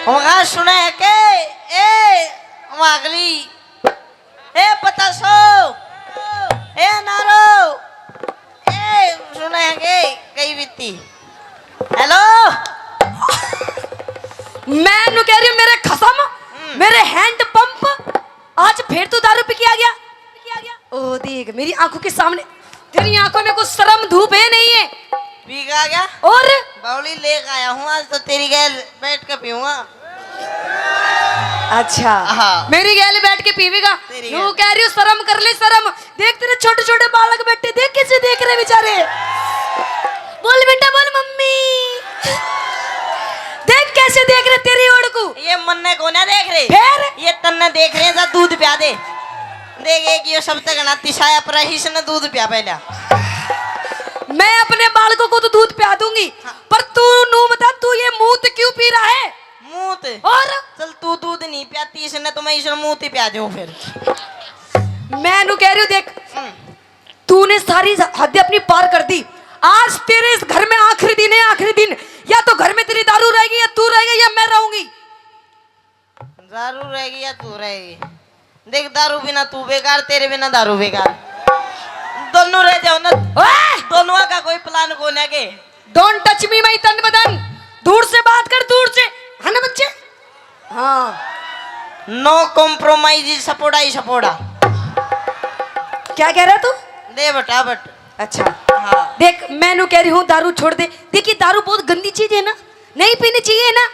वहाँ सुने के ए वागली ए पता सो ए नारो ए सुने के कई बीती हेलो मैं नु कह रही हूँ मेरे खसम मेरे हैंड पंप आज फिर तू दारू पी के आ गया ओ देख मेरी आंखों के सामने तेरी आंखों में कुछ शर्म धूप है नहीं है पी का गया और बावली लेकर आया हूँ आज तो तेरी गैल बैठ के पीऊंगा अच्छा हाँ। मेरी गैल बैठ के पीवेगा तू कह रही हूँ शर्म कर ले शर्म देख तेरे छोटे छोटे बालक बैठे देख कैसे देख रहे बेचारे बोल बेटा बोल मम्मी देख कैसे देख रहे तेरी ओर को ये मन्ने को ना देख रहे फिर ये तन्ने देख रहे हैं दूध पिया दे देख एक ये सब तक ना तिशाया पर ही से दूध पिया पहला मैं अपने बालकों को तो दूध पिया दूंगी पर तू नू बता तू ये मूत क्यों पी रहा है मूत और चल तू दूध नहीं पियाती इसने तो मैं इसे मूत ही पिया दूं फिर मैं नू कह रही हूँ देख तूने सारी हद अपनी पार कर दी आज तेरे इस घर में आखिरी दिन है आखिरी दिन या तो घर में तेरी दारू रहेगी या तू रहेगी या मैं रहूंगी दारू रहेगी या तू रहेगी देख दारू बिना तू बेकार तेरे बिना दारू बेकार दोनों रह जाओ ना दोनों का कोई प्लान को ना के डोंट टच मी माय तन बदन दूर से बात कर दूर से है ना बच्चे हाँ नो कॉम्प्रोमाइज सपोर्टा ही सपोर्टा क्या कह रहा तू दे बटा बट अच्छा हाँ देख मैं नू कह रही हूँ दारू छोड़ दे देखिए दारू बहुत गंदी चीज है ना नहीं पीनी चाहिए ना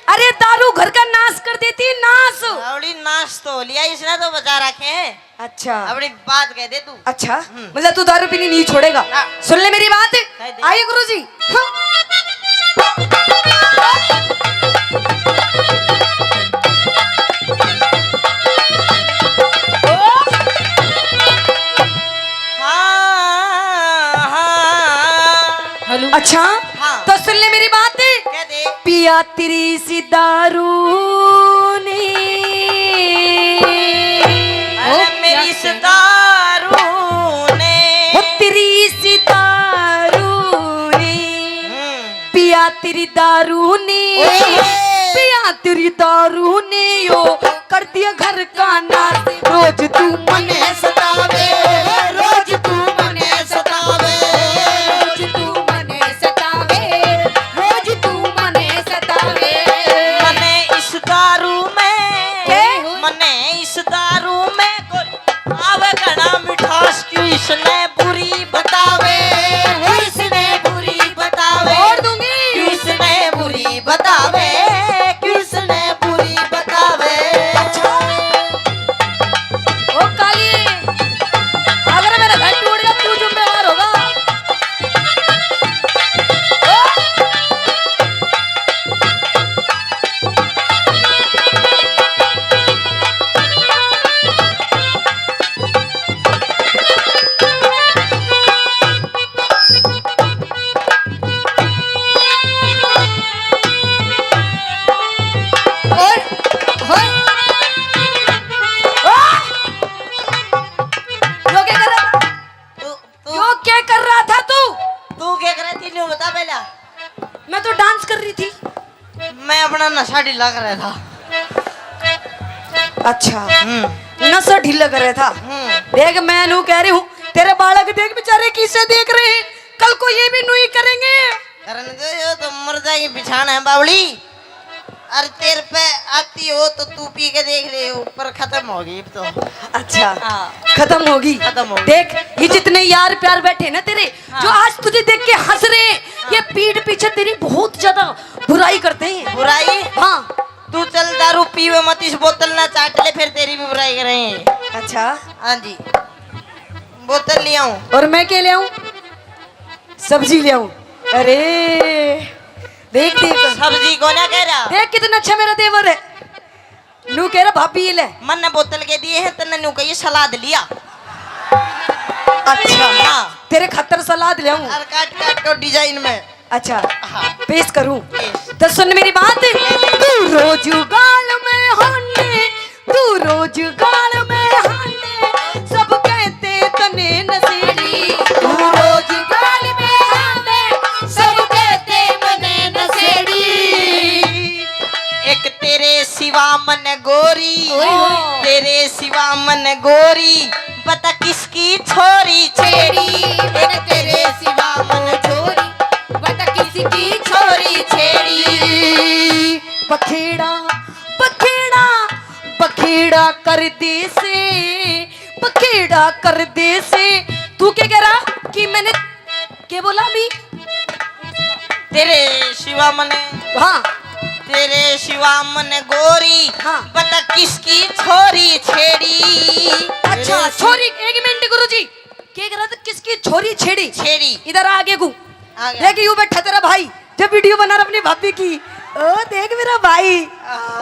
अरे दारू घर का नाश कर देती है नाश अबड़ी नाश तो लिया इसने तो बचा रखे हैं अच्छा अबड़ी बात कह दे तू अच्छा मतलब तू दारू पीनी नहीं छोड़ेगा हाँ। सुन ले मेरी बात कह दे। आइए गुरुजी हाँ हाँ हेलो अच्छा हाँ। तो सुन ले मेरी बात कह दे पिया तेरी सी दारू ने अरे मेरी इस दारू ने वो तेरी सी दारू ने पिया तेरी दारू ने पिया तेरी दारू ने यो कर दिया घर का नाश रोज तू मने सतावे रोज तू मने सतावे रोज तू मने सतावे रोज तू मने सतावे मने इस दारू के? में मने इस दारू में आवे घना मिठास क्यों इसने बुरी बतावे इसने बुरी बतावे और दूंगी क्यों इसने बुरी बतावे क्यों इसने बुरी बतावे ओ काली अगर मेरा घर टूट गया तू जिम्मेदार होगा और होय यो क्या कर रहा था तू यो क्या कर रहा था तू तू क्या कर रही थी न्यू बता पहला मैं तो डांस कर रही थी मैं अपना नशा ढीला कर रहा था अच्छा नशा ढीला कर रहा था देख मैं नू कह रही हूँ तेरे बालक देख बेचारे किसे देख रहे हैं कल को ये भी नुई करेंगे करने दो ये तो मर जाएगी बिछाना है बावली अरे तेरे पे आती हो तो तू पी के देख ले ऊपर खत्म होगी अब तो अच्छा हाँ। खत्म होगी खत्म होगी। देख ये जितने यार प्यार बैठे ना तेरे जो आज तुझे देख के हंस रहे हैं ये पीठ पीछे तेरी बहुत ज्यादा बुराई करते हैं बुराई हाँ तू चल दारू पीवे मत इस बोतल ना चाट ले फिर तेरी भी बुराई करेंगे अच्छा हाँ जी बोतल ले आऊं और मैं क्या ले आऊं सब्जी ले आऊं अरे देख देख सब्जी को ना कह रहा देख कितना अच्छा मेरा देवर है नू कह रहा भाभी ये ले मन ने बोतल के दिए हैं तन्ने न्यू कही सलाद लिया अच्छा हाँ तेरे खतर सलाद ले आऊं और काट काट के डिजाइन में अच्छा हाँ पेश करूं पेश। तो सुन मेरी बात तू रोज गाल में हाने तू रोज गाल में हाने सब कहते तने नसेड़ी तू रोज गाल में हाने सब कहते मने नसेड़ी एक ते मन गोरी, तेरे सिवा मन गोरी, बता किसकी छोरी छेड़ी। तेरे सिवा मन छोरी, बता किसकी छोरी छेड़ी। बखेड़ा बखेड़ा बखेड़ा कर दे से, बखेड़ा कर दे से। तू क्या कह रहा कि मैंने क्या बोला अभी? तेरे शिवा मन, हाँ तेरे शिवा मन गोरी, हाँ। बता किसकी छोरी छेड़ी। अच्छा छोरी, एक मिनट गुरुजी, क्या कह रहा था? किसकी छोरी छेड़ी? छेड़ी इधर आगे को आ गया। देख यूं बैठा तेरा भाई, जब वीडियो बना रहा अपनी भाभी की। ओ देख मेरा भाई,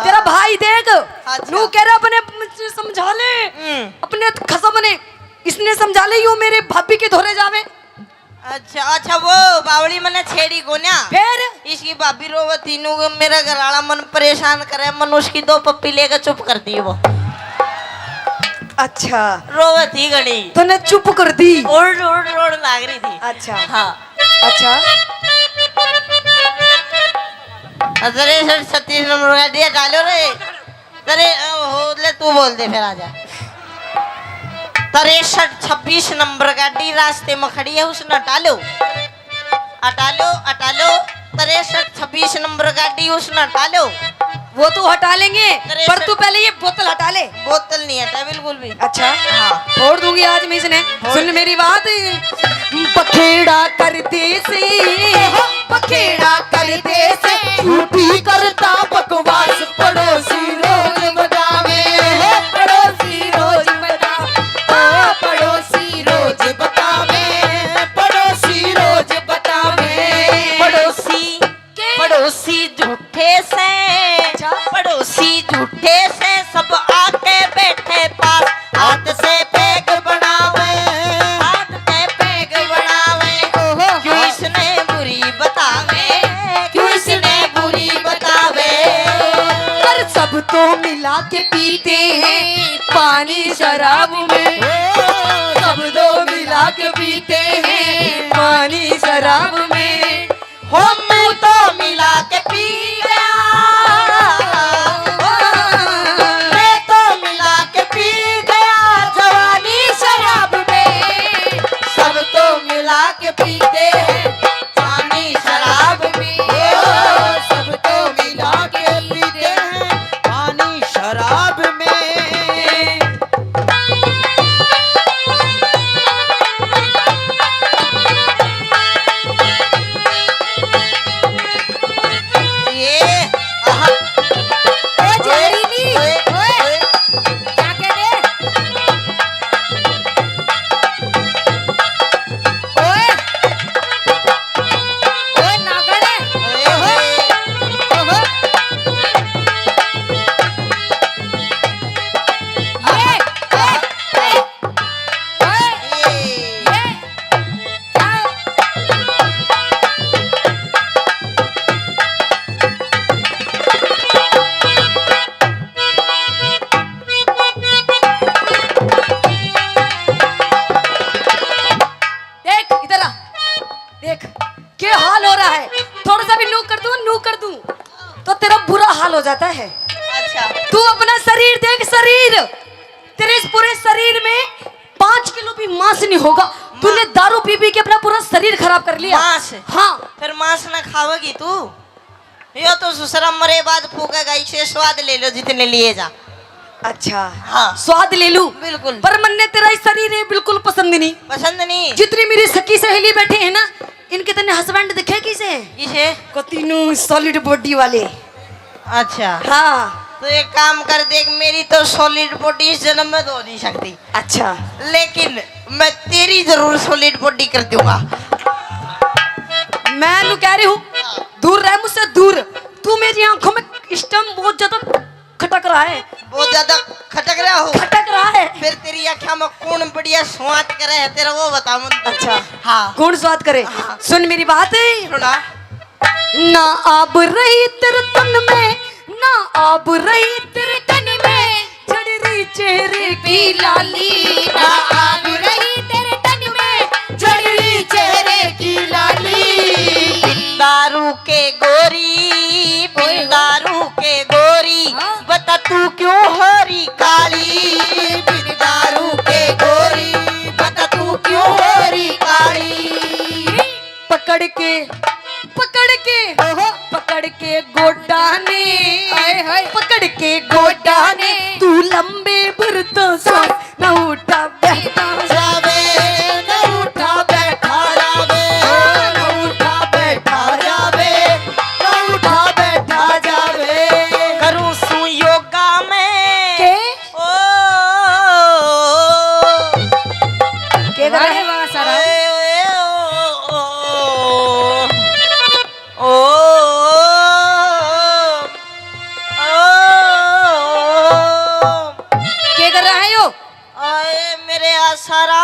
तेरा भाई देख। अच्छा। नू कह रहा अपने समझा ले, अपने खसम ने इसने समझा ले, यूं मेरे भाभी के धोरे जावे। अच्छा अच्छा, वो बावड़ी मने छेड़ी को ना, फिर इसकी भाभी रोवती नु मेरा घरवाला मन परेशान करे, मन उसकी 2 पप्पी लेकर चुप कर दी वो। अच्छा रोवती घड़ी तूने चुप कर दी। ओड़ ओड़ ओड़ लाग रही थी। अच्छा हाँ अच्छा अरे सर 36 नंबर गाड़ी डालो रे। अरे हो ले, तू बोल दे फिर आजा। 63-26 नंबर गाड़ी रास्ते में खड़ी है, उसने हटा लो, हटा लो, हटा लो। 63-26 नंबर गाड़ी उसने हटा लो। वो तो हटा लेंगे, पर तू पहले ये बोतल हटा ले। बोतल नहीं हटा बिल्कुल भी। अच्छा हाँ फोड़ दूंगी आज मैं इसने। सुन मेरी बात, बखेड़ा कर दे से, बखेड़ा कर दे से। झूठी करता बकवास पड़ोसी रोज बतावे, पड़ोसी रोज बतावे, पड़ोसी रोज बतावे, पड़ोसी रोज बतावे। पड़ोसी पड़ोसी झूठे से, पड़ोसी झूठे से सब आके बैठे पास, हाथ से पैग बनावे, हाथ से पैग बनावे। क्यों इसने बुरी बतावे, क्यों इसने बुरी बतावे। पर सब तो मिला के पीते हैं पानी शराब में, सब तो मिला के पीते हैं पानी शराब में। हम तो मिला के पी गया, मैं तो मिला के पी गया जवानी शराब में। सब तो मिला के पीते हैं जवानी शराब में, सब तो मिला के पीते हैं पानी शराब में। ये आहा। जहरीली। ओए, ओए, क्या कह रहे? ओए ओए नागड़ है। ओए, ओए। ओहो। ये ओए ये। देख इधर आ, देख क्या हाल हो रहा है। थोड़ा सा भी नू कर दूं तो तेरा बुरा हाल हो जाता है। अच्छा तू अपना शरीर देख, शरीर तेरे इस पूरे शरीर में 5 किलो भी मांस नहीं होगा। तूने दारू पी पी के अपना पूरा शरीर खराब कर लिया। मांस? हाँ फिर मांस ना खाओगी तू? यो तो ससुरा मरे बाद फूकेगा, इसे स्वाद ले लो जितने लिए जा। अच्छा हाँ स्वाद ले लूं बिल्कुल। पर मन्ने तेरा इस शरीर है बिल्कुल पसंद नहीं। पसंद नहीं? जितनी मेरी सखी सहेली बैठे हैं ना, इनके तने हस्बैंड दिखे किसे किसे? को तीनों सॉलिड बॉडी वाले। अच्छा हाँ तो एक काम कर देख, मेरी तो सॉलिड बॉडी इस जन्म में तो हो नहीं सकती, अच्छा लेकिन मैं तेरी जरूर सॉलिड बॉडी कर दूंगा। मैं नु कह रही हूँ दूर रह मुझसे, दूर। तू मेरी आंखों में इस टाइम बहुत ज्यादा खटक रहा है, बहुत ज्यादा खटक रहा हो। खटक रहा है। फिर तेरी आँखों में कौन बढ़िया स्वाद करे है तेरा, वो बता मुझे। अच्छा हाँ कौन स्वाद करे? हाँ। सुन मेरी बात है सुना। ना आब रही तेरे तन में, ना आब रही तेरे तन में, चढ़ रही चेहरे की लाली। ना आब रही तेरे तन में, चढ़ रही चेहरे की लाली। दारू के गोरी, दारू के गोरी, हाँ? बता तू क्यों हरी काली, बिन दारू के गोरी, बता तू क्यों हरी काली। पकड़ के पकड़ के गोडा ने, पकड़ के गोडा ने, तू लंबे भरता सा न उठा बैठा जावे, न उठा बैठा जावे, न उठा बैठा जावे, न उठा बैठा जावे। करूं सू योगा में के ओ के कर रहे वहाँ सारा के कर रहा है यो? मेरे आसाराम।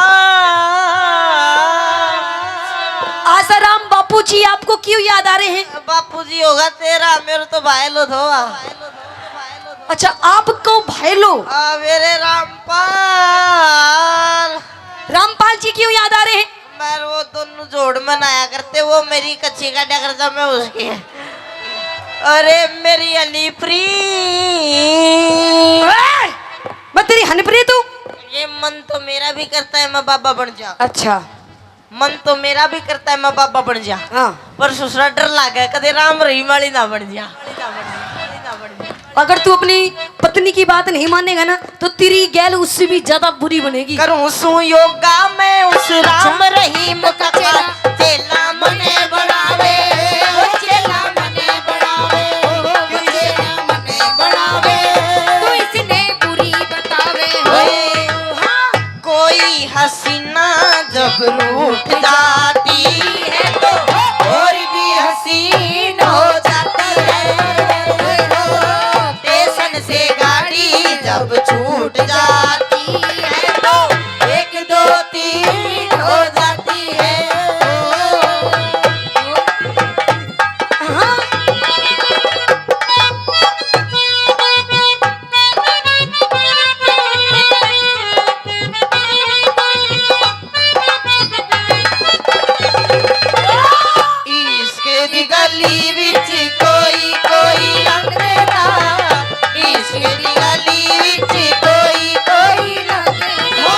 आसाराम बापूजी आपको क्यों याद आ रहे हैं? बापूजी होगा तेरा, मेरे तो भाई लो धोआ। अच्छा आपको भाई लो मेरे रामपाल। रामपाल जी क्यों याद आ रहे हैं? मैं वो दोनों जोड़ मनाया करते, वो मेरी कच्ची का करता, मैं उसकी। अरे मेरी अलीप्री, मैं तेरी हनप्रीत हूँ। ये मन तो मेरा भी करता है मैं बाबा बन जा। अच्छा मन तो मेरा भी करता है मैं बाबा बन जा, हाँ। पर ससुरा डर लागे कदे राम रहीम वाली ना बन जा। अगर तू अपनी पत्नी की बात नहीं मानेगा ना तो तेरी गैल उससे भी ज्यादा बुरी बनेगी। करूं सू योगा मैं उस राम रहीम का चेला मने बढ़ावे, चेला मने बढ़ावे, चेला मने बढ़ावे। तू इसने बुरी बतावे कोई हसीना जब रूठ जाती है तो और भी हसीन हो जाती है। स्टेशन से गाड़ी जब छूट जाती है तो 1 2 3 हो जाती है। इसके दी गली विच कोई कोई लंघदा, इसके दी गली विच कोई कोई लंघदा।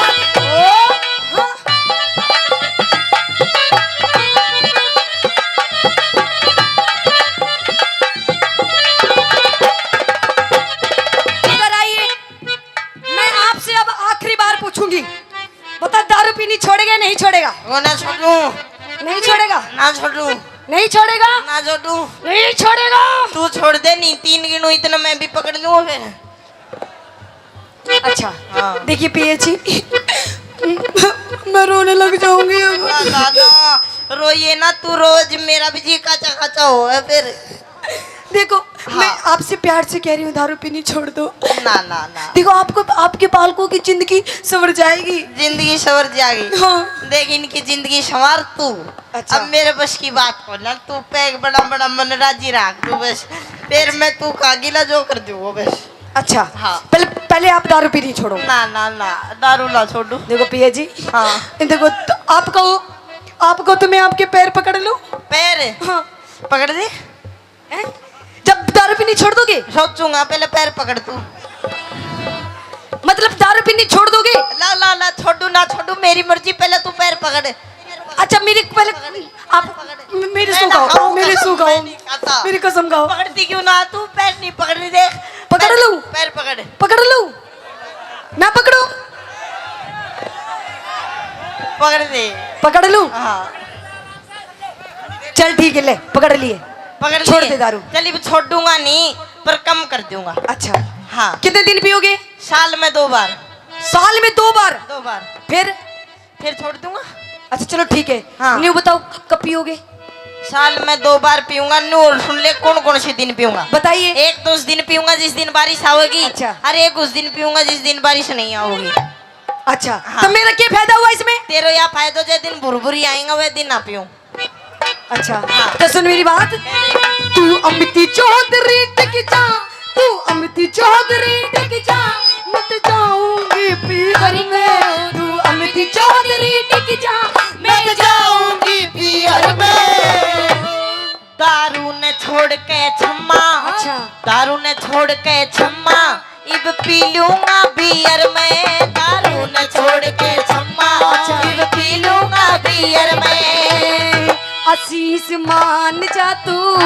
इधर आइए, मैं आपसे अब आखिरी बार पूछूंगी, बता दारू पीनी छोड़ेगा नहीं छोड़ेगा? वो ना छोड़ू, नहीं छोड़ेगा? ना छोड़ू, नहीं छोड़ेगा? ना छोड़ू। नहीं छोड़ेगा? तू छोड़ दे, नहीं 3 गिनू इतना मैं भी पकड़ लूँ फिर। अच्छा हाँ। देखिए पिए जी मैं रोने लग जाऊंगी अब। दादा रोइए ना, तू रोज मेरा भी जी काचा काचा हो है फिर। देखो हाँ। मैं आपसे प्यार से कह रही हूँ दारू पीनी छोड़ दो। ना ना ना, देखो आपको आपके बालकों की जिंदगी संवर जाएगी। जिंदगी संवर जाएगी। हाँ। देख इनकी जिंदगी संवार तू। अच्छा। अब मेरे बस की बात हो ना, तू पैक बड़ा बड़ा मन राजी रख दू बस, फिर मैं तू कागिला जो कर दू वो बस। अच्छा हाँ। पहले आप दारू पीनी छोड़ो। ना ना ना, दारू ना छोड़ू। देखो पिया जी, हाँ। देखो तो आपको तो मैं आपके पैर पकड़ लूं? पैर हाँ। पकड़ दे। हैं? जब दारू पीनी छोड़ दोगे? सोचूंगा, पहले पैर पकड़ तू। मतलब दारू पीनी छोड़ दोगे? ला ला ला, छोड़ू ना छोड़ू मेरी मर्जी, पहले तू पैर पकड़। अच्छा मेरी पहले आप मेरी सू खाओ, मेरी सू खाओ, मेरी कसम खाओ। पकड़ती क्यों ना तू? पैर नहीं पकड़नी, देख पकड़ लूं? पैर पकड़। पकड़ लूं? मैं पकड़ूं? पकड़ दे। पकड़ लूं? हाँ चल ठीक है, ले पकड़ लिए। पकड़ छोड़ लिए। दे दारू। चलिए छोड़ूंगा नहीं, पर कम कर दूंगा। अच्छा हाँ। कितने दिन पियोगे? साल में 2 बार। साल में 2 बार? 2 बार फिर छोड़ दूंगा। अच्छा चलो ठीक है। हाँ। न्यू बताओ कब पियोगे? साल में 2 बार पीऊंगा। नूर सुन ले, कौन कौन से दिन पीऊंगा? बताइए। एक तो उस दिन पीऊंगा जिस दिन बारिश आओगी। अच्छा। और एक उस दिन पीऊंगा जिस दिन बारिश नहीं आओगी। अच्छा हाँ। तो मेरा क्या फायदा हुआ इसमें? तेरे यहाँ फायदा जिस दिन भुरभुरी आएगा वह दिन ना पीऊं। अच्छा हाँ। तो सुन मेरी बात, तू अमिती चौधरी टिक जा, तू अमिती चौधरी टिक जा, मत जाऊंगी पीहर में। तू अमिती चौधरी टिक जा, मैं जाऊंगी पीहर में। दारू ने छोड़ के छम्मा। अच्छा। दारू ने छोड़ के छम्मा, इब पी लूंगा बियर में, दारू न छोड़ के छम्मा, इब पी लूंगा बियर में। आशीष मान जा तू,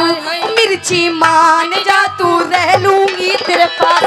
मिर्ची मान जा तू, रह लूंगी तेरे पास